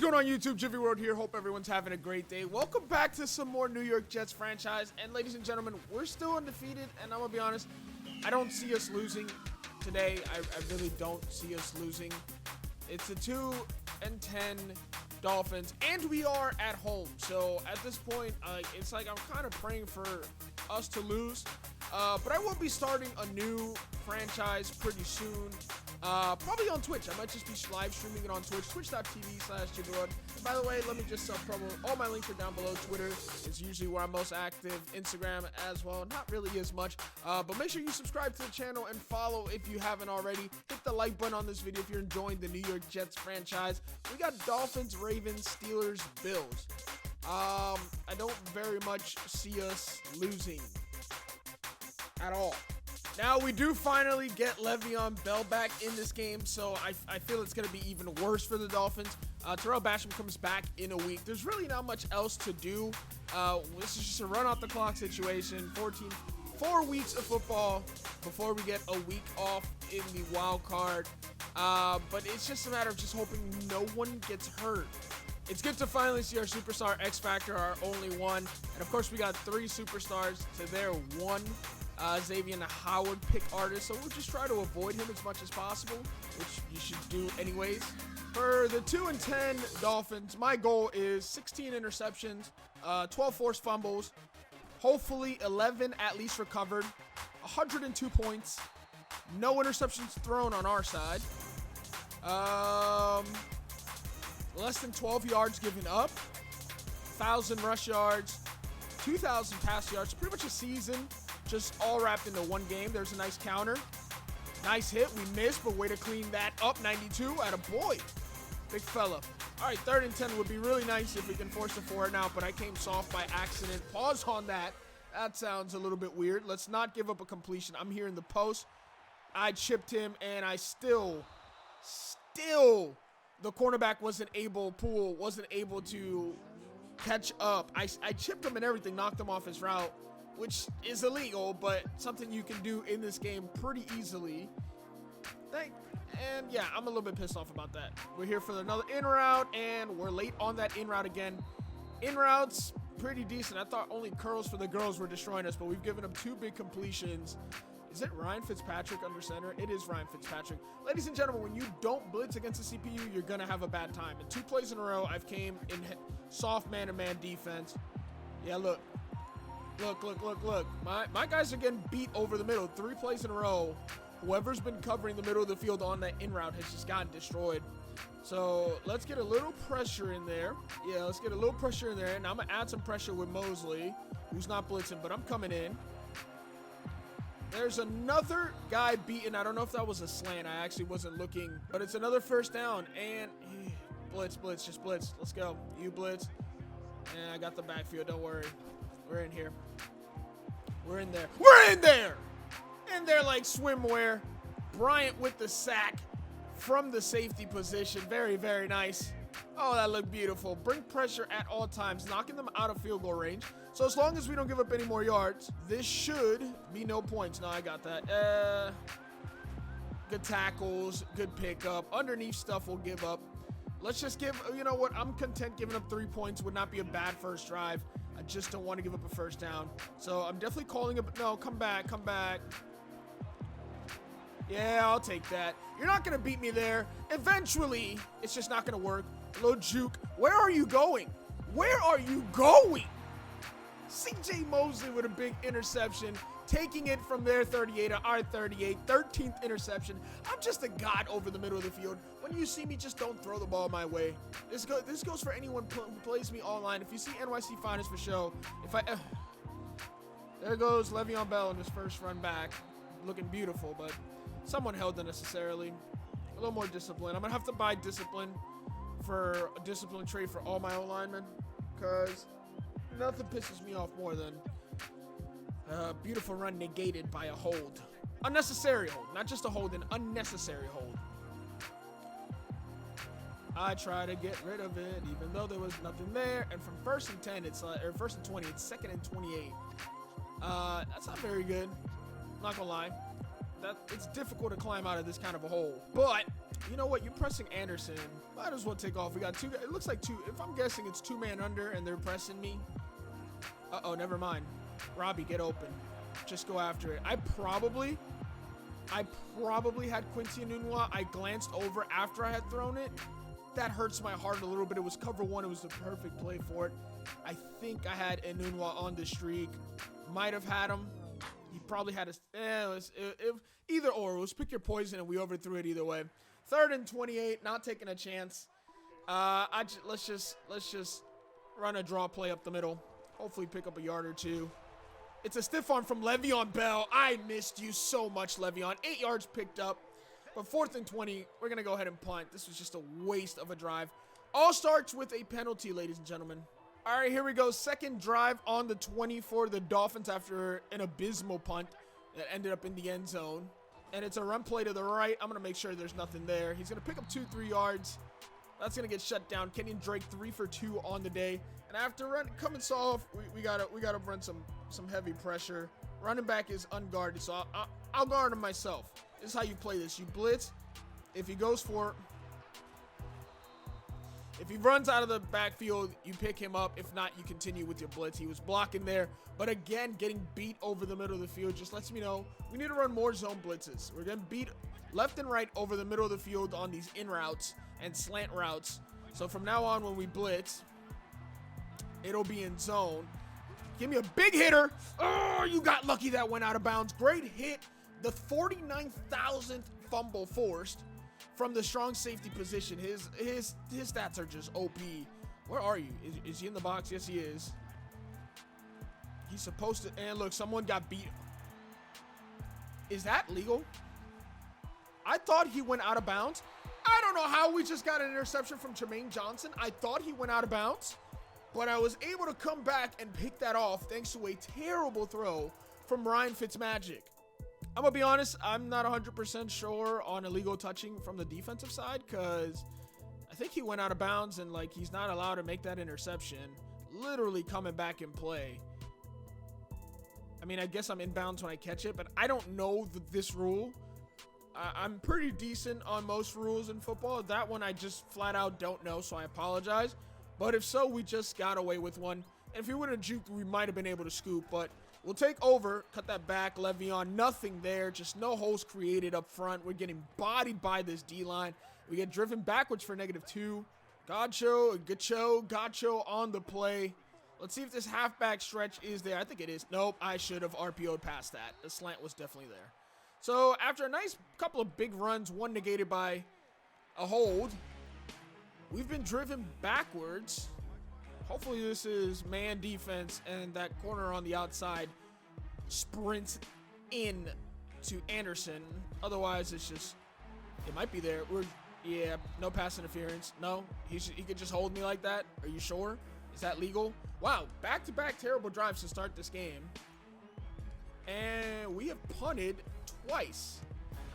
going on YouTube? Gyvi World here. Hope everyone's having a great day. Welcome back to some more New York Jets franchise. And ladies and gentlemen, we're still undefeated. And I'm going to be honest, I don't see us losing today. I really don't see us losing. It's a 2-10 Dolphins. And we are at home. So at this point, it's like I'm kind of praying for us to lose. But I will be starting a new franchise pretty soon. Probably on Twitch. I might just be live streaming it on Twitch, twitch.tv/GyviWorld. And by the way, let me just promo. All my links are down below. Twitter is usually where I'm most active. Instagram as well. Not really as much. But make sure you subscribe to the channel and follow if you haven't already. Hit the like button on this video if you're enjoying the New York Jets franchise. We got Dolphins, Ravens, Steelers, Bills. I don't very much see us losing at all. Now, we do finally get Le'Veon Bell back in this game, so I feel it's going to be even worse for the Dolphins. Terrell Basham comes back in a week. There's really not much else to do. This is just a run-off-the-clock situation. 4 weeks of football before we get a week off in the wild card. But it's just a matter of just hoping no one gets hurt. It's good to finally see our superstar X Factor, our only one. And, of course, we got 3 superstars to their 1. Xavier Howard pick artist, so we'll just try to avoid him as much as possible, which you should do anyways. For the 2-10 Dolphins, my goal is 16 interceptions, 12 forced fumbles, hopefully 11 at least recovered, 102 points, no interceptions thrown on our side, less than 12 yards given up, 1,000 rush yards, 2,000 pass yards, pretty much a season. Just all wrapped into one game. There's a nice counter. Nice hit. We missed, but way to clean that up. 92. Atta boy. Big fella. All right, 3rd and 10 would be really nice if we can force a 4 and out, but I came soft by accident. Pause on that. That sounds a little bit weird. Let's not give up a completion. I'm here in the post. I chipped him, and I still, the cornerback wasn't able to catch up. I chipped him and everything, knocked him off his route, which is illegal, but something you can do in this game pretty easily. And yeah, I'm a little bit pissed off about that. We're here for another in route, and we're late on that in route again. In routes, pretty decent. I thought only curls for the girls were destroying us, but we've given them 2 big completions. Is it Ryan Fitzpatrick under center? It is Ryan Fitzpatrick. Ladies and gentlemen, when you don't blitz against the CPU, you're going to have a bad time. And 2 plays in a row, I've came in soft man-to-man defense. Yeah, look. Look. My guys are getting beat over the middle. 3 plays in a row. Whoever's been covering the middle of the field on that in route has just gotten destroyed. So let's get a little pressure in there. Yeah, let's get a little pressure in there. And I'm going to add some pressure with Mosley, who's not blitzing, but I'm coming in. There's another guy beaten. I don't know if that was a slant. I actually wasn't looking. But it's another 1st down. And blitz. Just blitz. Let's go. You blitz. And I got the backfield. Don't worry. We're in here. We're in there. We're in there! In there like swimwear. Bryant with the sack from the safety position. Very, very nice. Oh, that looked beautiful. Bring pressure at all times, knocking them out of field goal range. So as long as we don't give up any more yards, this should be no points. No, I got that. Good tackles, good pickup. Underneath stuff we'll give up. Let's just give, you know what? I'm content giving up 3 points. Would not be a bad first drive. I just don't want to give up a 1st down. So I'm definitely calling it. No, come back. Yeah, I'll take that. You're not going to beat me there. Eventually, it's just not going to work. A little juke. Where are you going? CJ Mosley with a big interception. Taking it from their 38 to our 38. 13th interception. I'm just a god over the middle of the field. When you see me, just don't throw the ball my way. This goes for anyone who plays me online. If you see NYC Finest for show, there goes Le'Veon Bell in his first run back. Looking beautiful, but someone held unnecessarily. A little more discipline. I'm going to have to buy discipline for a discipline trade for all my O-linemen, because nothing pisses me off more than a beautiful run negated by a hold. Unnecessary hold. Not just a hold, an unnecessary hold. I try to get rid of it, even though there was nothing there. And from 1st and 10, it's or 1st and 20, it's 2nd and 28. That's not very good. Not gonna lie. It's difficult to climb out of this kind of a hole. But You know what? You're pressing Anderson. Might as well take off. We got two. It looks like two. If I'm guessing, it's two-man under, and they're pressing me. Uh-oh, never mind. Robbie, get open. Just go after it. I probably had Quincy Enunwa. I glanced over after I had thrown it. That hurts my heart a little bit. It was cover one. It was the perfect play for it. I think I had Enunwa on the streak. Might have had him. He probably had either or. It was pick your poison, and we overthrew it either way. 3rd and 28. Not taking a chance. Let's just run a draw play up the middle. Hopefully pick up a yard or two. It's a stiff arm from Le'Veon Bell. I missed you so much, Le'Veon. 8 yards picked up. But 4th and 20, we're going to go ahead and punt. This was just a waste of a drive. All starts with a penalty, ladies and gentlemen. All right, here we go. Second drive on the 20 for the Dolphins after an abysmal punt that ended up in the end zone. And it's a run play to the right. I'm going to make sure there's nothing there. He's going to pick up 2-3 yards. That's going to get shut down. Kenyon Drake 3 for 2 on the day. And after coming soft, we gotta run some heavy pressure. Running back is unguarded, so I'll guard him myself. This is how you play this. You blitz. If he goes for, if he runs out of the backfield, you pick him up. If not, you continue with your blitz. He was blocking there, but again, getting beat over the middle of the field just lets me know we need to run more zone blitzes. We're getting beat left and right over the middle of the field on these in routes and slant routes. So from now on, when we blitz, it'll be in zone. Give me a big hitter. Oh, you got lucky that went out of bounds. Great hit. The 49,000th fumble forced from the strong safety position. His stats are just OP. Where are you? Is he in the box? Yes, he is. He's supposed to. And look, someone got beat. Is that legal? I thought he went out of bounds. I don't know how we just got an interception from Jermaine Johnson. I thought he went out of bounds, but I was able to come back and pick that off thanks to a terrible throw from Ryan Fitzmagic. I'm going to be honest, I'm not 100% sure on illegal touching from the defensive side because I think he went out of bounds and like he's not allowed to make that interception. Literally coming back in play. I mean, I guess I'm in bounds when I catch it, but I don't know this rule. I'm pretty decent on most rules in football. That one I just flat out don't know, so I apologize. But if so, we just got away with one. And if he would have juked, we might have been able to scoop, but we'll take over, cut that back, Le'Veon, nothing there, just no holes created up front. We're getting bodied by this D-line. We get driven backwards for -2. Gacho on the play. Let's see if this halfback stretch is there. I think it is. Nope, I should have RPO'd past that. The slant was definitely there. So after a nice couple of big runs, one negated by a hold, we've been driven backwards. Hopefully this is man defense and that corner on the outside sprints in to Anderson. Otherwise, it's just, it might be there. Yeah, no pass interference. No, he could just hold me like that. Are you sure? Is that legal? Wow, back-to-back terrible drives to start this game. And we have punted twice.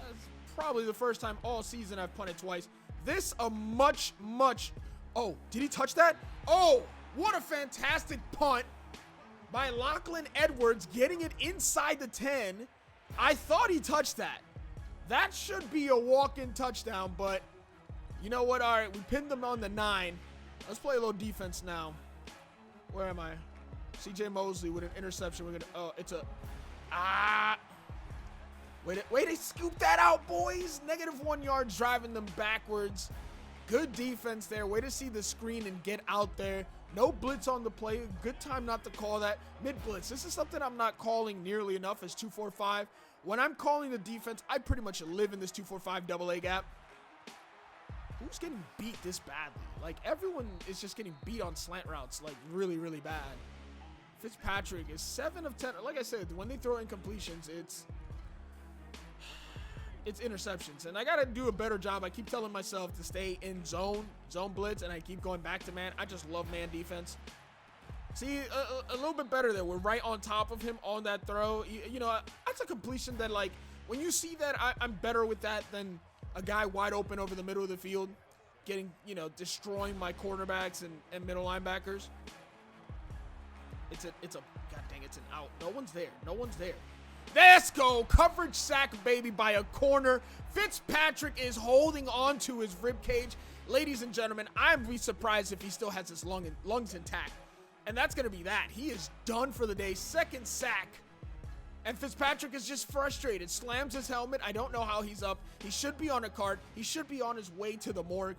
That's probably the first time all season I've punted twice. This a much. Oh, did he touch that? Oh, what a fantastic punt by Lachlan Edwards, getting it inside the 10. I thought he touched that. That should be a walk-in touchdown, but you know what? All right, we pinned them on the 9. Let's play a little defense now. Where am I? CJ Mosley with an interception. We're gonna. Oh, it's a. Wait, they scoop that out, boys. -1 yard, driving them backwards. Good defense there. Way to see the screen and get out there. No blitz on the play. Good time not to call that. Mid-blitz. This is something I'm not calling nearly enough as 2-4-5. When I'm calling the defense, I pretty much live in this 2-4-5 double A gap. Who's getting beat this badly? Like, everyone is just getting beat on slant routes, like, really, really bad. Fitzpatrick is 7 of 10. Like I said, when they throw incompletions, it's interceptions. And I got to do a better job. I keep telling myself to stay in zone blitz, and I keep going back to man. I just love man defense. See, a little bit better there. We're right on top of him on that throw. You know, that's a completion that, like, when you see that, I'm better with that than a guy wide open over the middle of the field, getting, you know, destroying my quarterbacks and middle linebackers. It's a, god dang, it's an out. No one's there. Let's go. Coverage sack, baby, by a corner. Fitzpatrick is holding on to his rib cage. Ladies and gentlemen, I'd be surprised if he still has his lungs intact. And that's going to be that. He is done for the day. Second sack. And Fitzpatrick is just frustrated. Slams his helmet. I don't know how he's up. He should be on a cart. He should be on his way to the morgue.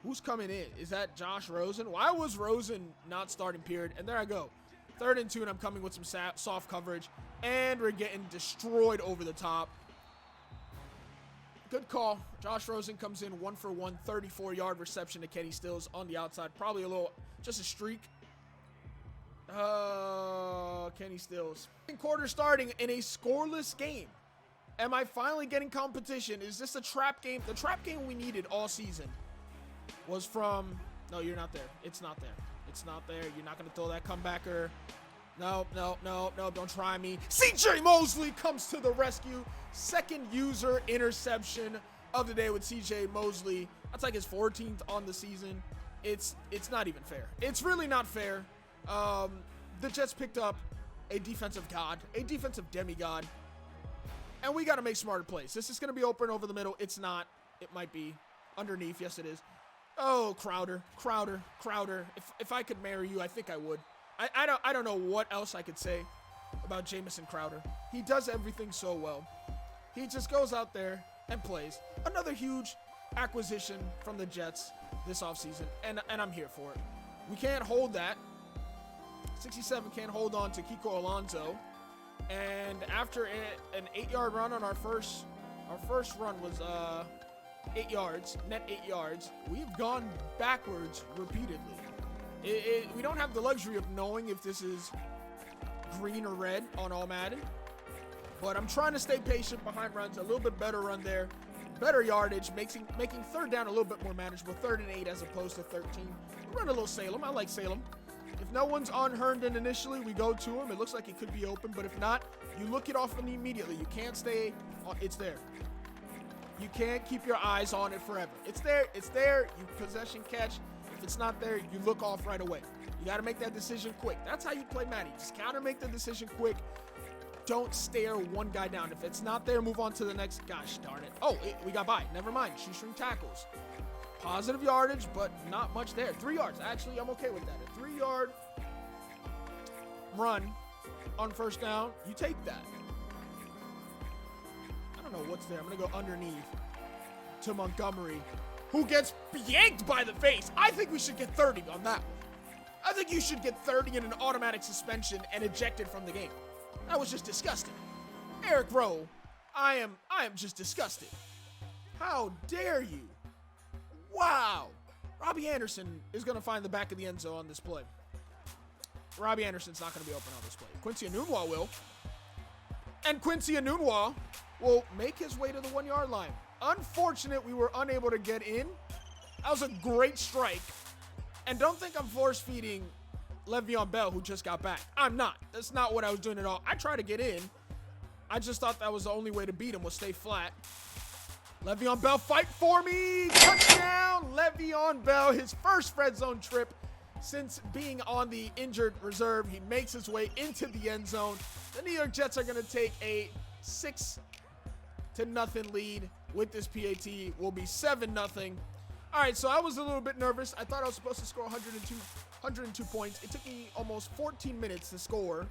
Who's coming in? Is that Josh Rosen? Why was Rosen not starting period? And there I go. 3rd and 2, and I'm coming with some soft coverage. And we're getting destroyed over the top. Good call. Josh Rosen comes in 1-for-1, 34-yard reception to Kenny Stills on the outside. Probably a little, just a streak. Kenny Stills. Quarter starting in a scoreless game. Am I finally getting competition? Is this a trap game? The trap game we needed all season was from... No, you're not there. It's not there. It's not there. You're not going to throw that comebacker. No, no, no, no, don't try me. CJ Mosley comes to the rescue. Second user interception of the day with CJ Mosley. That's like his 14th on the season. It's not even fair. It's really not fair. The Jets picked up a defensive god, a defensive demigod, and we got to make smarter plays. This is going to be open over the middle. It's not. It might be underneath. Yes, it is. Oh, Crowder. If I could marry you, I think I would. I don't know what else I could say about Jamison Crowder. He does everything so well. He just goes out there and plays. Another huge acquisition from the Jets this offseason, and I'm here for it. We can't hold that. 67 can't hold on to Kiko Alonso. And after an 8-yard run on our first run was 8 yards, net 8 yards. We've gone backwards repeatedly. We don't have the luxury of knowing if this is green or red on all-madden. But I'm trying to stay patient behind runs. A little bit better run there. Better yardage, making 3rd down a little bit more manageable. 3rd and 8 as opposed to 13. We run a little Salem. I like Salem. If no one's on Herndon initially, we go to him. It looks like it could be open. But if not, you look it off immediately. You can't stay. It's there. You can't keep your eyes on it forever. It's there. It's there. You possession catch. If it's not there, you look off right away. You got to make that decision quick. That's how you play Matty. Just counter, make the decision quick. Don't stare one guy down. If it's not there, move on to the next. Gosh darn it. Oh, we got by. Never mind. Shoestring tackles. Positive yardage, but not much there. 3 yards. Actually, I'm okay with that. A 3-yard run on 1st down. You take that. I don't know what's there. I'm going to go underneath to Montgomery, who gets yanked by the face. I think we should get 30 on that one. I think you should get 30 in an automatic suspension and ejected from the game. That was just disgusting. Eric Rowe, I am just disgusted. How dare you? Wow. Robbie Anderson is going to find the back of the end zone on this play. Robbie Anderson's not going to be open on this play. Quincy Enunwa will. And Quincy Enunwa will make his way to the 1-yard line. Unfortunate we were unable to get in. That was a great strike. And don't think I'm force-feeding Le'Veon Bell, who just got back. I'm not. That's not what I was doing at all. I tried to get in. I just thought that was the only way to beat him, was stay flat. Le'Veon Bell, fight for me. Touchdown, Le'Veon Bell. His first red zone trip since being on the injured reserve. He makes his way into the end zone. The New York Jets are going to take a 6-0 lead with this PAT. Will be 7-0. All right, so I was a little bit nervous. I thought I was supposed to score 102 points. It took me almost 14 minutes to score,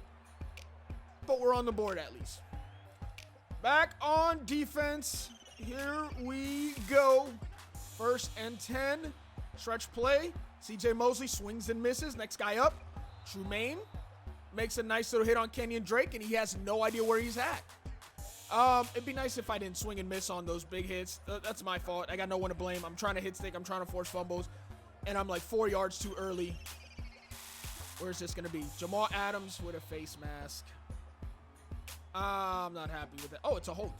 but we're on the board at least. Back on defense. Here we go. 1st and 10. Stretch play. CJ Mosley swings and misses. Next guy up. Trumaine makes a nice little hit on Kenyon Drake, and he has no idea where he's at. It'd be nice if I didn't swing and miss on those big hits. That's my fault. I got no one to blame. I'm trying to hit stick. I'm trying to force fumbles, and I'm like 4 yards too early. Where's this going to be? Jamal Adams with a face mask. I'm not happy with that. Oh, it's a hold.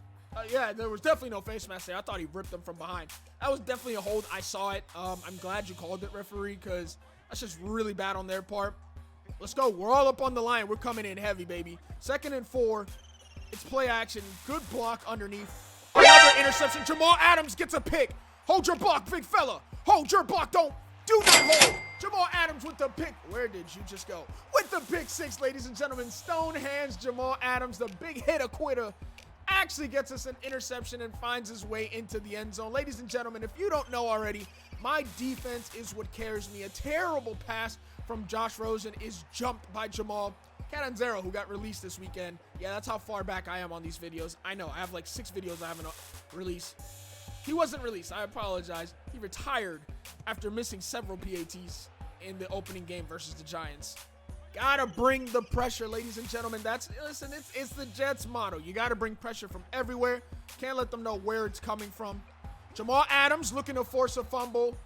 Yeah, there was definitely no face mask there. I thought he ripped him from behind. That was definitely a hold. I saw it. I'm glad you called it, referee, because that's just really bad on their part. Let's go. We're all up on the line. We're coming in heavy, baby. 2nd and 4. It's play action. Good block underneath. Another interception. Jamal Adams gets a pick. Hold your block, big fella. Hold your block. Do not hold. Jamal Adams with the pick. Where did you just go? With the pick six, ladies and gentlemen. Stone hands Jamal Adams, the big hitter quitter, actually gets us an interception and finds his way into the end zone. Ladies and gentlemen, if you don't know already, my defense is what carries me. A terrible pass from Josh Rosen is jumped by Jamal Catanzaro, who got released this weekend. Yeah, that's how far back I am on these videos. I know, I have like 6 videos I haven't released. He wasn't released, I apologize. He retired after missing several PATs in the opening game versus the Giants. Gotta bring the pressure, ladies and gentlemen. Listen, it's the Jets motto. You gotta bring pressure from everywhere. Can't let them know where it's coming from. Jamal Adams looking to force a fumble.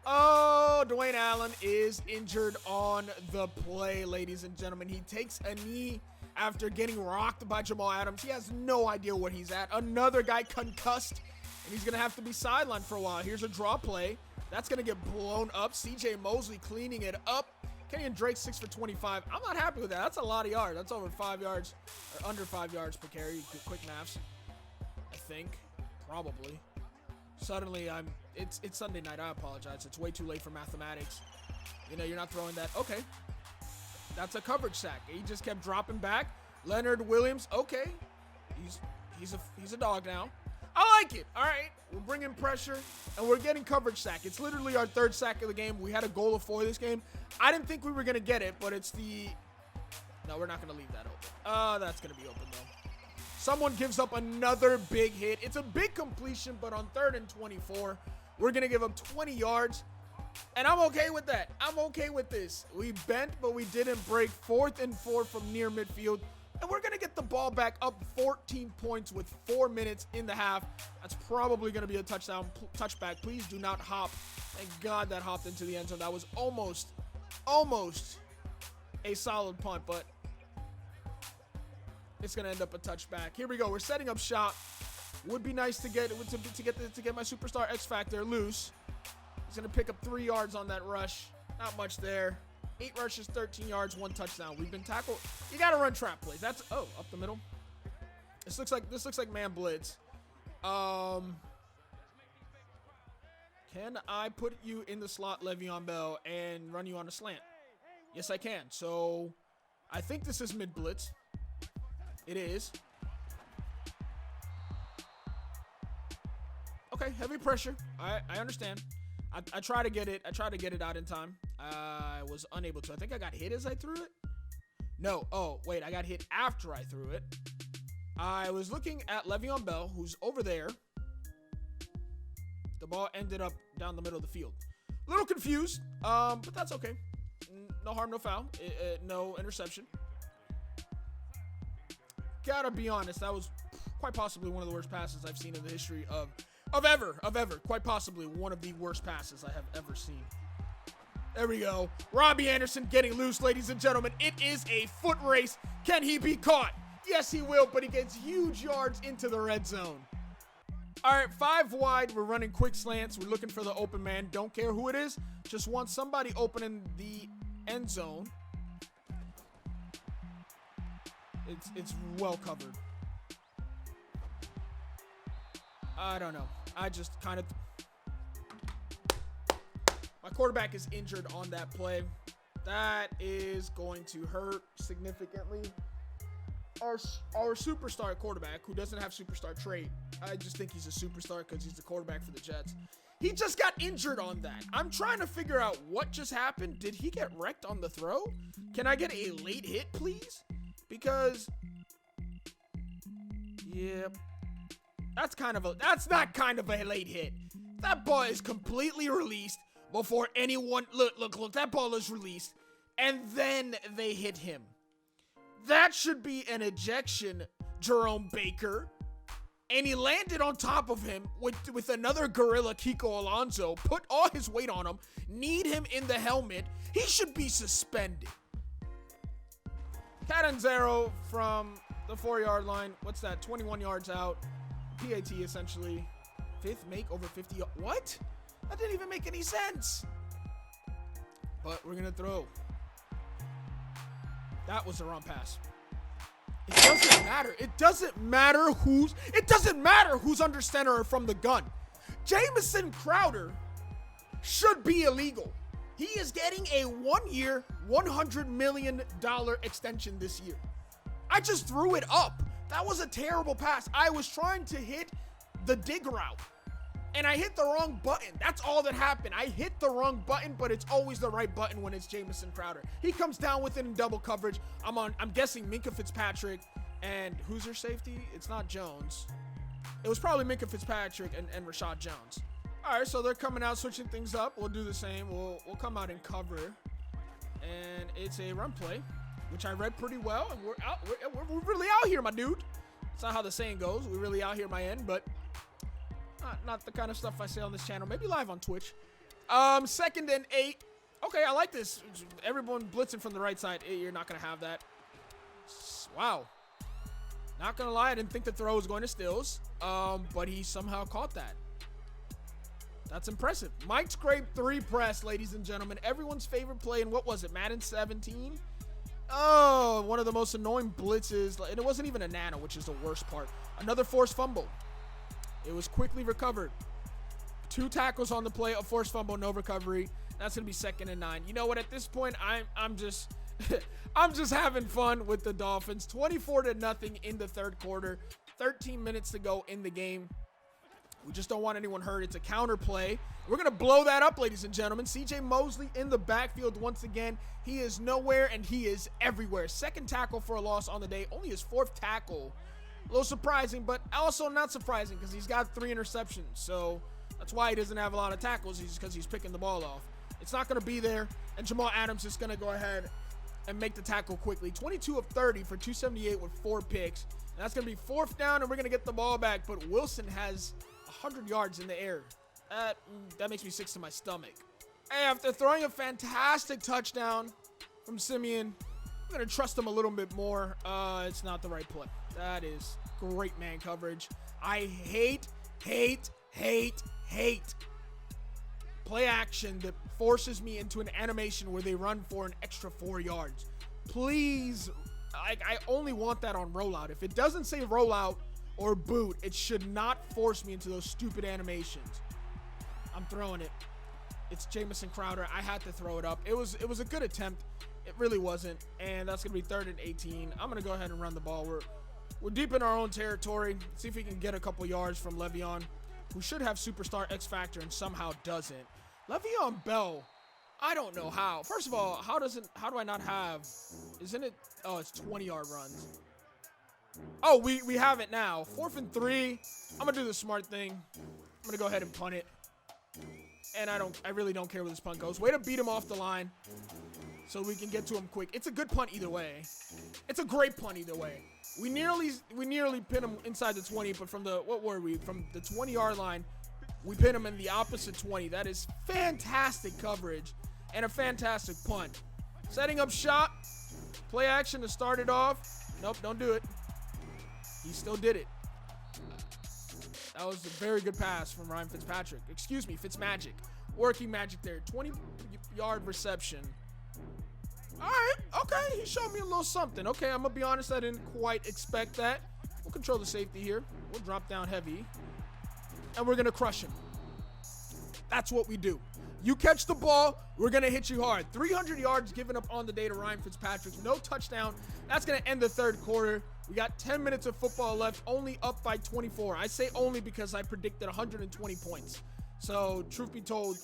Oh, Dwayne Allen is injured on the play, ladies and gentlemen. He takes a knee after getting rocked by Jamal Adams. He has no idea where he's at. Another guy concussed, and he's gonna have to be sidelined for a while. Here's a draw play. That's gonna get blown up. CJ Mosley cleaning it up. Kenyon Drake 6 for 25. I'm not happy with that. That's a lot of yards. That's over 5 yards, or under 5 yards per carry. Quick maths, I think, probably. Suddenly, it's Sunday night. I apologize. It's way too late for mathematics. You know, you're not throwing that. Okay, that's a coverage sack. He just kept dropping back. Leonard Williams. Okay, he's a dog now. I like it. All right, we're bringing pressure, and we're getting coverage sack. It's literally our 3rd sack of the game. We had a goal of 4 this game. I didn't think we were going to get it, but it's the... No, we're not going to leave that open. That's going to be open, though. Someone gives up another big hit. It's a big completion, but on 3rd and 24, we're going to give up 20 yards, and I'm okay with that. I'm okay with this. We bent, but we didn't break. 4th and 4 from near midfield. And we're going to get the ball back up 14 points with 4 minutes in the half. That's probably going to be a touchback. Please do not hop. Thank God that hopped into the end zone. That was almost a solid punt, but it's going to end up a touchback. Here we go. We're setting up shop. Would be nice to get my superstar X Factor loose. He's going to pick up 3 yards on that rush. Not much there. 8 rushes, 13 yards, 1 touchdown. We've been tackled. You got to run trap plays. That's up the middle. This looks like man blitz. Can I put you in the slot, Le'Veon Bell, and run you on a slant? Yes, I can. So I think this is mid blitz. It is. Okay, heavy pressure. I understand. I try to get it. I try to get it out in time. I was unable to. I think I got hit as I threw it. No. Oh, wait. I got hit after I threw it. I was looking at Le'Veon Bell, who's over there. The ball ended up down the middle of the field. A little confused, but that's okay. No harm, no foul. No interception. Gotta be honest. That was quite possibly one of the worst passes I've seen in the history of ever. Quite possibly one of the worst passes I have ever seen. There we go. Robbie Anderson getting loose, ladies and gentlemen. It is a foot race. Can he be caught? Yes, he will, but he gets huge yards into the red zone. All right, 5 wide. We're running quick slants. We're looking for the open man. Don't care who it is. Just want somebody open in the end zone. It's well covered. I don't know. I just kind of... My quarterback is injured on that play. That is going to hurt significantly. Our superstar quarterback, who doesn't have superstar trait, I just think he's a superstar because he's the quarterback for the Jets. He just got injured on that. I'm trying to figure out what just happened. Did he get wrecked on the throw? Can I get a late hit, please? Because, yeah, that's not kind of a late hit. That ball is completely released before anyone, look, that ball is released, and then they hit him. That should be an ejection, Jerome Baker. And he landed on top of him with another gorilla, Kiko Alonso, put all his weight on him, kneed him in the helmet. He should be suspended. Catanzaro from the 4-yard line. What's that? 21 yards out. PAT essentially. 5th make over 50. What? That didn't even make any sense. But we're going to throw. That was the wrong pass. It doesn't matter. It doesn't matter who's under center or from the gun. Jamison Crowder should be illegal. He is getting a 1-year, $100 million extension this year. I just threw it up. That was a terrible pass. I was trying to hit the dig route, and I hit the wrong button. That's all that happened. I hit the wrong button, but it's always the right button when it's Jamison Crowder. He comes down with it in double coverage. I'm guessing Minkah Fitzpatrick, and who's your safety? It's not Jones. It was probably Minkah Fitzpatrick and Rashad Jones. All right, so they're coming out, switching things up. We'll do the same. We'll come out and cover, and it's a run play, which I read pretty well, and we're really out here, my dude. That's not how the saying goes. We're really out here, my end, but not the kind of stuff I say on this channel. Maybe live on Twitch. 2nd and 8. Okay, I like this. Everyone blitzing from the right side. You're not going to have that. Wow. Not going to lie, I didn't think the throw was going to Stills, but he somehow caught that. That's impressive. Mike Scrape 3 press, ladies and gentlemen. Everyone's favorite play in, what was it, Madden 17? Oh, one of the most annoying blitzes. And it wasn't even a nano, which is the worst part. Another forced fumble. It was quickly recovered. 2 tackles on the play, a forced fumble, no recovery. That's going to be 2nd and 9. You know what? At this point, I'm just I'm just having fun with the Dolphins. 24-0 in the third quarter. 13 minutes to go in the game. We just don't want anyone hurt. It's a counter play. We're going to blow that up, ladies and gentlemen. CJ Mosley in the backfield once again. He is nowhere, and he is everywhere. 2nd tackle for a loss on the day. Only his 4th tackle. A little surprising, but also not surprising because he's got 3 interceptions. So that's why he doesn't have a lot of tackles. He's because he's picking the ball off. It's not going to be there, and Jamal Adams is going to go ahead and make the tackle quickly. 22 of 30 for 278 with 4 picks. And that's going to be 4th down, and we're going to get the ball back, but Wilson has 100 yards in the air. That makes me sick to my stomach. Hey, after throwing a fantastic touchdown from Simeon, I'm going to trust him a little bit more. It's not the right play. That is great man coverage. I hate play action that forces me into an animation where they run for an extra 4 yards. Please, I only want that on rollout. If it doesn't say rollout or boot, it should not force me into those stupid animations. I'm throwing it. It's Jamison Crowder. I had to throw it up. It was a good attempt. It really wasn't. And that's going to be 3rd and 18. I'm going to go ahead and run the ball. We're deep in our own territory. See if we can get a couple yards from Le'Veon, who should have superstar X Factor and somehow doesn't. Le'Veon Bell, I don't know how. First of all, how do I not have, isn't it? Oh, it's 20-yard runs. Oh, we have it now. 4th and 3. I'm going to do the smart thing. I'm going to go ahead and punt it. And I really don't care where this punt goes. Way to beat him off the line so we can get to him quick. It's a good punt either way. It's a great punt either way. We nearly pin him inside the 20, but from the 20-yard line, we pin him in the opposite 20. That is fantastic coverage and a fantastic punt. Setting up shot. Play action to start it off. Nope, don't do it. He still did it. That was a very good pass from Ryan Fitzpatrick. Excuse me, Fitzmagic. Working magic there. 20-yard reception. All right, okay. He showed me a little something. Okay, I'm going to be honest. I didn't quite expect that. We'll control the safety here. We'll drop down heavy. And we're going to crush him. That's what we do. You catch the ball, we're going to hit you hard. 300 yards given up on the day to Ryan Fitzpatrick. No touchdown. That's going to end the third quarter. We got 10 minutes of football left, only up by 24. I say only because I predicted 120 points. So, truth be told,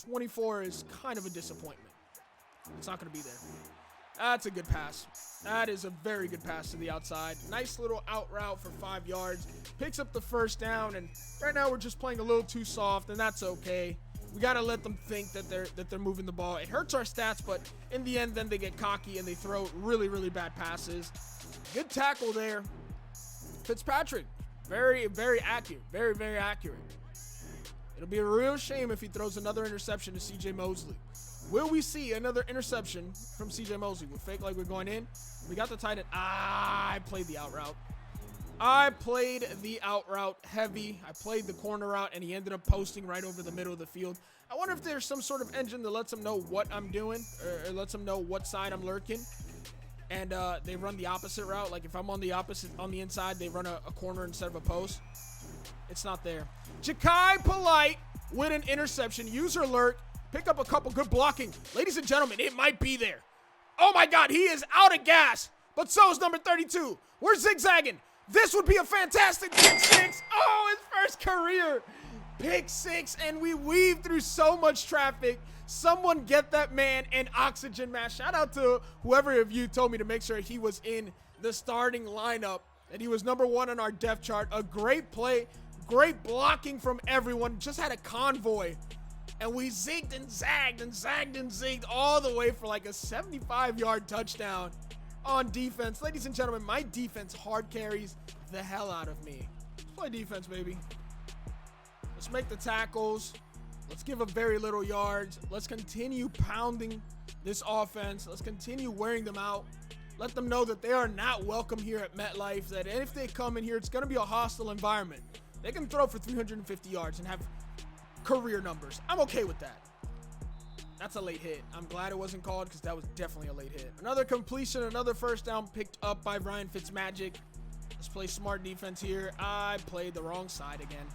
24 is kind of a disappointment. It's not going to be there. That's a good pass. That is a very good pass to the outside. Nice little out route for 5 yards. Picks up the 1st down, and right now we're just playing a little too soft, and that's okay. We got to let them think that they're moving the ball. It hurts our stats, but in the end, then they get cocky and they throw really, really bad passes. Good tackle there. Fitzpatrick, very, very accurate. Very, very accurate. It'll be a real shame if he throws another interception to CJ Mosley. Will we see another interception from CJ Mosley? We'll fake like we're going in. We got the tight end. I played the out route. I played the out route heavy. I played the corner route, and he ended up posting right over the middle of the field. I wonder if there's some sort of engine that lets him know what I'm doing, or lets him know what side I'm lurking. And they run the opposite route. Like if I'm on the inside, they run a corner instead of a post. It's not there. Ja'Kai Polite with an interception. User alert. Pick up a couple good blocking. Ladies and gentlemen, it might be there. Oh my God, he is out of gas. But so is number 32. We're zigzagging. This would be a fantastic pick six. Oh, his first career pick six, and we weave through so much traffic. Someone get that man an oxygen mask. Shout out to whoever of you told me to make sure he was in the starting lineup, and he was number 1 on our depth chart. A great play, great blocking from everyone. Just had a convoy, and we zigged and zagged and zagged and zigged all the way for like a 75-yard touchdown on defense. Ladies and gentlemen, my defense hard carries the hell out of me. Let's play defense, baby. Let's make the tackles. Let's give up very little yards. Let's continue pounding this offense. Let's continue wearing them out. Let them know that they are not welcome here at MetLife, that if they come in here, it's going to be a hostile environment. They can throw for 350 yards and have career numbers. I'm okay with that. That's a late hit. I'm glad it wasn't called because that was definitely a late hit. Another completion, another first down picked up by Ryan Fitzmagic. Let's play smart defense here. I played the wrong side again.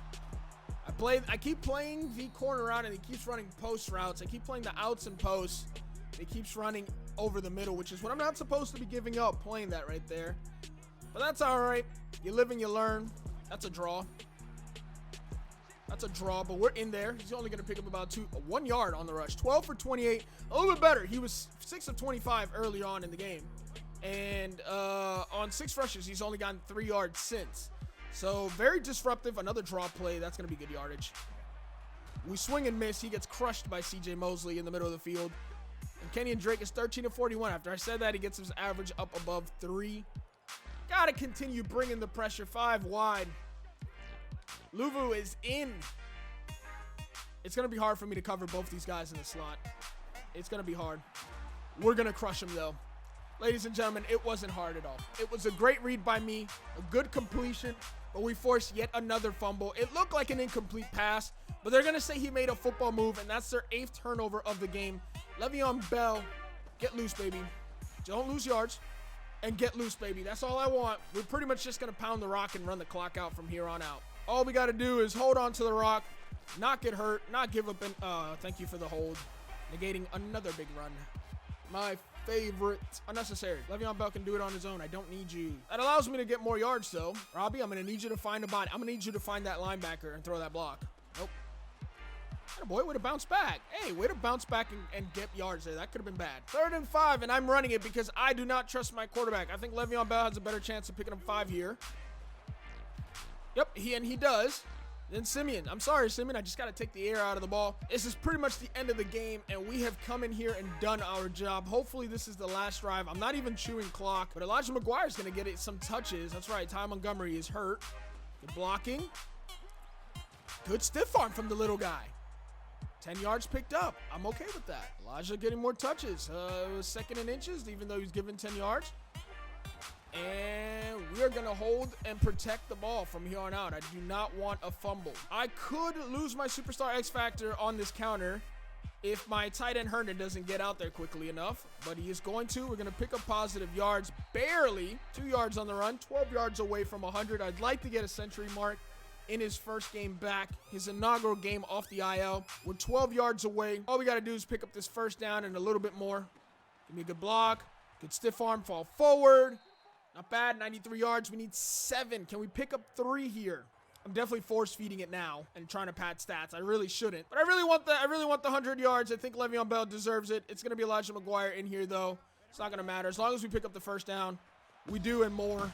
I keep playing the corner out, and he keeps running post routes. I keep playing the outs and posts. He keeps running over the middle, which is what I'm not supposed to be giving up, playing that right there. But that's all right. You live and you learn. That's a draw. That's a draw, but we're in there. He's only going to pick up about 1 yard on the rush. 12 for 28. A little bit better. He was 6 of 25 early on in the game. And on 6 rushes, he's only gotten 3 yards since. So very disruptive. Another draw play. That's going to be good yardage. We swing and miss. He gets crushed by C.J. Mosley in the middle of the field. And Kenyon Drake is 13 of 41. After I said that, he gets his average up above 3. Got to continue bringing the pressure. 5 wide. Luvu is in. It's going to be hard for me to cover both these guys in the slot. It's going to be hard. We're going to crush him, though. Ladies and gentlemen, it wasn't hard at all. It was a great read by me, a good completion, but we forced yet another fumble. It looked like an incomplete pass, but they're going to say he made a football move, and that's their 8th turnover of the game. Le'Veon Bell, get loose, baby. Don't lose yards, and get loose, baby. That's all I want. We're pretty much just going to pound the rock and run the clock out from here on out. All we got to do is hold on to the rock, not get hurt, not give up. Thank you for the hold. Negating another big run. My favorite. Unnecessary. Le'Veon Bell can do it on his own. I don't need you. That allows me to get more yards, though. Robbie, I'm going to need you to find a body. I'm going to need you to find that linebacker and throw that block. Nope. Boy, way to bounce back. Hey, way to bounce back and get yards there. That could have been bad. 3rd and 5, and I'm running it because I do not trust my quarterback. I think Le'Veon Bell has a better chance of picking up 5 here. Yep, he does. Then Simeon. I'm sorry, Simeon. I just got to take the air out of the ball. This is pretty much the end of the game, and we have come in here and done our job. Hopefully, this is the last drive. I'm not even chewing clock, but Elijah McGuire is going to get it some touches. That's right. Ty Montgomery is hurt. Good blocking. Good stiff arm from the little guy. 10 yards picked up. I'm okay with that. Elijah getting more touches. It was 2nd and inches, even though he's given 10 yards. And we are going to hold and protect the ball from here on out. I do not want a fumble. I could lose my superstar X Factor on this counter if my tight end Herndon doesn't get out there quickly enough, but he is going to. We're going to pick up positive yards, barely 2 yards on the run, 12 yards away from 100. I'd like to get a century mark in his first game back, his inaugural game off the IL. We're 12 yards away. All we got to do is pick up this first down and a little bit more. Give me a good block, good stiff arm, fall forward. Not bad, 93 yards. We need 7. Can we pick up 3 here? I'm definitely force feeding it now and trying to pad stats. I really shouldn't, but I really want the 100 yards. I think Le'Veon Bell deserves it. It's going to be Elijah McGuire in here, though. It's not going to matter. As long as we pick up the first down, we do and more.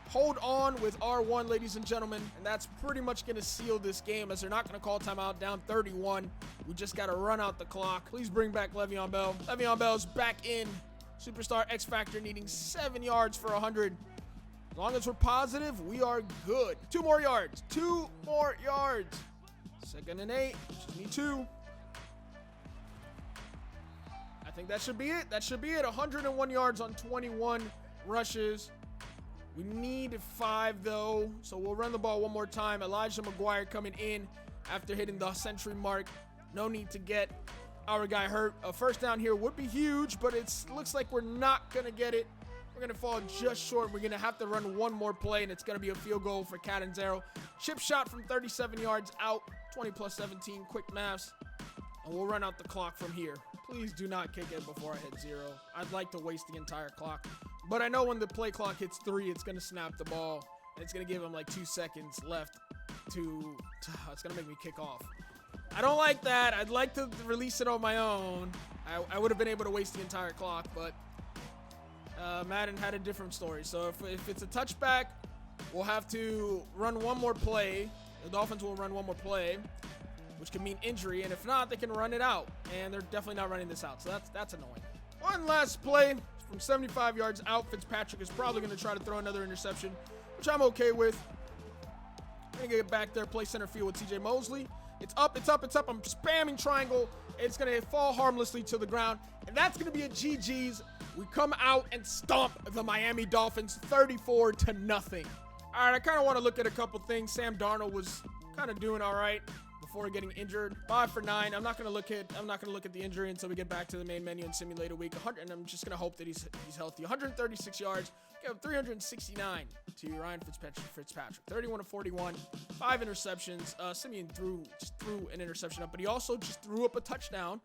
Hold on with R1, ladies and gentlemen, and that's pretty much going to seal this game as they're not going to call timeout. Down 31. We just got to run out the clock. Please bring back Le'Veon Bell. Le'Veon Bell's back in. Superstar X Factor needing 7 yards for 100. As long as we're positive, we are good. 2 more yards. 2 more yards. 2nd and 8. Just need 2. I think that should be it. That should be it. 101 yards on 21 rushes. We need 5, though, so we'll run the ball one more time. Elijah McGuire coming in after hitting the century mark. No need to get our guy hurt. A first down here would be huge, but it looks like we're not going to get it. We're going to fall just short. We're going to have to run one more play, and it's going to be a field goal for Catanzaro. Chip shot from 37 yards out, 20 plus 17, quick maths. And we'll run out the clock from here. Please do not kick it before I hit 0. I'd like to waste the entire clock. But I know when the play clock hits 3, it's going to snap the ball. And it's going to give him like 2 seconds left to it's going to make me kick off. I don't like that. I'd like to release it on my own. I would have been able to waste the entire clock, but Madden had a different story. So if it's a touchback, we'll have to run one more play. The Dolphins will run one more play, which can mean injury. And if not, they can run it out. And they're definitely not running this out. So that's annoying. One last play from 75 yards out. Fitzpatrick is probably going to try to throw another interception, which I'm okay with. I'm going to get back there, play center field with TJ Mosley. It's up, it's up, it's up. I'm spamming triangle. It's going to fall harmlessly to the ground. And that's going to be a GG's. We come out and stomp the Miami Dolphins 34-0. All right, I kind of want to look at a couple things. Sam Darnold was kind of doing all right before getting injured. 5 for 9. I'm not going to look at the injury until we get back to the main menu and simulator week. And I'm just going to hope that he's healthy. 136 yards. Give 369 to Ryan Fitzpatrick. 31 of 41. 5 interceptions. Simeon threw an interception up, but he also just threw up a touchdown.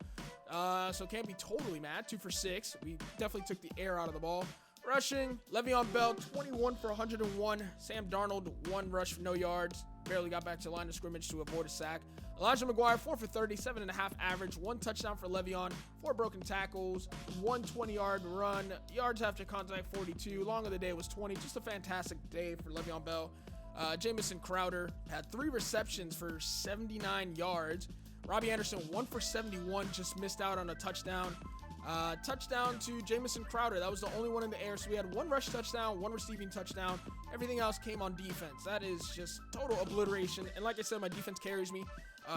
So can't be totally mad. 2 for 6. We definitely took the air out of the ball. Rushing, Le'Veon Bell, 21 for 101. Sam Darnold, 1 rush for no yards. Barely got back to the line of scrimmage to avoid a sack. Elijah McGuire, 4 for 30, 7.5 average. 1 touchdown for Le'Veon, 4 broken tackles, 1 20-yard run. Yards after contact, 42. Long of the day was 20. Just a fantastic day for Le'Veon Bell. Jamison Crowder had 3 receptions for 79 yards. Robbie Anderson, 1 for 71, just missed out on a touchdown. Touchdown to Jamison Crowder. That was the only one in the air. So we had 1 rush touchdown, 1 receiving touchdown. Everything else came on defense. That is just total obliteration. And like I said, my defense carries me.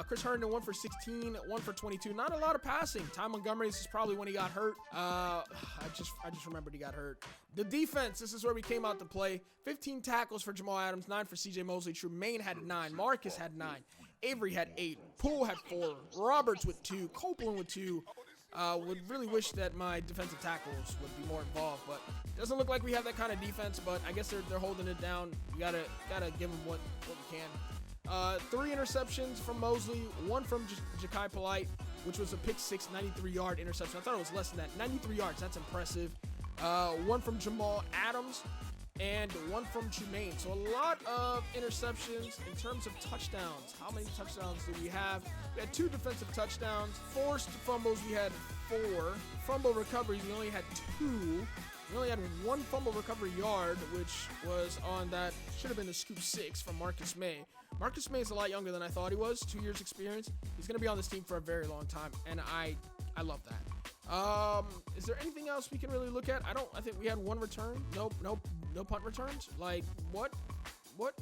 Chris Herndon, 1 for 16, 1 for 22. Not a lot of passing. Ty Montgomery, this is probably when he got hurt. I just remembered he got hurt. The defense, this is where we came out to play. 15 tackles for Jamal Adams, 9 for CJ Mosley. Trumaine had 9. Marcus had 9. Avery had 8. Poole had 4. Roberts with 2. Copeland with 2. Would really wish that my defensive tackles would be more involved, but it doesn't look like we have that kind of defense. But I guess they're holding it down. We gotta give them what we can. 3 interceptions from Mosley, 1 from Ja'Kai Polite, which was a pick 6, 93-yard interception. I thought it was less than that. 93 yards, that's impressive. 1 from Jamal Adams, and 1 from Trumaine. So a lot of interceptions. In terms of touchdowns, how many touchdowns do we have? We had 2 defensive touchdowns. Forced fumbles, we had 4. Fumble recoveries, we only had 2. We only had 1 fumble recovery yard, which was on that, should have been the scoop 6 from Marcus May. Marcus May is a lot younger than I thought he was. 2 years experience. He's going to be on this team for a very long time, and I love that. Is there anything else we can really look at? I think we had 1 return. Nope, no punt returns. Like, what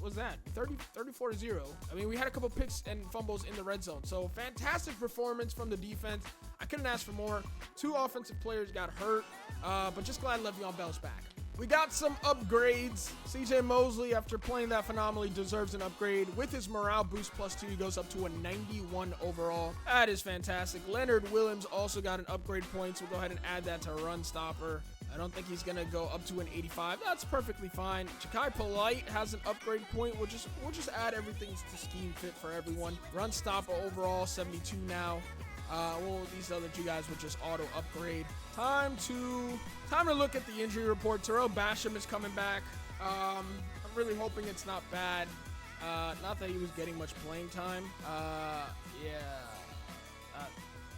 was that? 34-0. I mean, we had a couple picks and fumbles in the red zone. So fantastic performance from the defense. I couldn't ask for more. 2 offensive players got hurt, but just glad Le'Veon Bell's back. We got some upgrades. CJ Mosley, after playing that phenomenally, deserves an upgrade. With his morale boost +2, he goes up to a 91 overall. That is fantastic. Leonard Williams also got an upgrade point, so we'll go ahead and add that to run stopper. I don't think he's going to go up to an 85. That's perfectly fine. Ja'Kai Polite has an upgrade point. We'll just add everything to scheme fit for everyone. Run stopper overall, 72 now. These other 2 guys would just auto upgrade. Time to look at the injury report. Terrell Basham is coming back. I'm really hoping it's not bad. Not that he was getting much playing time.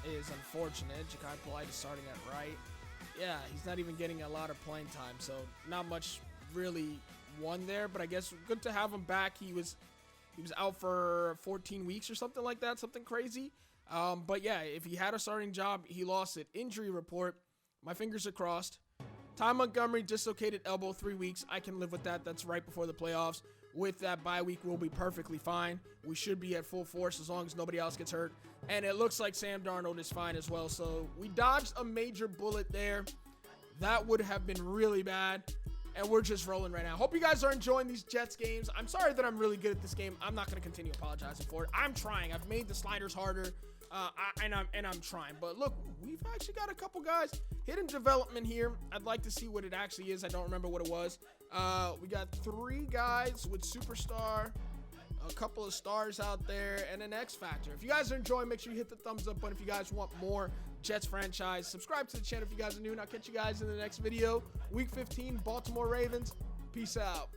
It is unfortunate. Ja'Kai Polite is starting at right. Yeah, he's not even getting a lot of playing time, so not much really won there. But I guess good to have him back. He was out for 14 weeks or something like that, something crazy. But yeah, if he had a starting job, he lost it. Injury report, my fingers are crossed. Ty Montgomery, dislocated elbow, 3 weeks. I can live with that. That's right before the playoffs. With that bye week, we'll be perfectly fine. We should be at full force as long as nobody else gets hurt. And it looks like Sam Darnold is fine as well. So we dodged a major bullet there. That would have been really bad. And we're just rolling right now. Hope you guys are enjoying these Jets games. I'm sorry that I'm really good at this game. I'm not going to continue apologizing for it. I'm trying. I've made the sliders harder. And I'm trying. But look, we've actually got a couple guys hidden development here. I'd like to see what it actually is. I don't remember what it was. We got 3 guys with superstar. a couple of stars out there, and an X factor. If you guys are enjoying, make sure you hit the thumbs up button. If you guys want more Jets franchise, subscribe to the channel if you guys are new, and I'll catch you guys in the next video. Week 15, Baltimore Ravens. Peace out.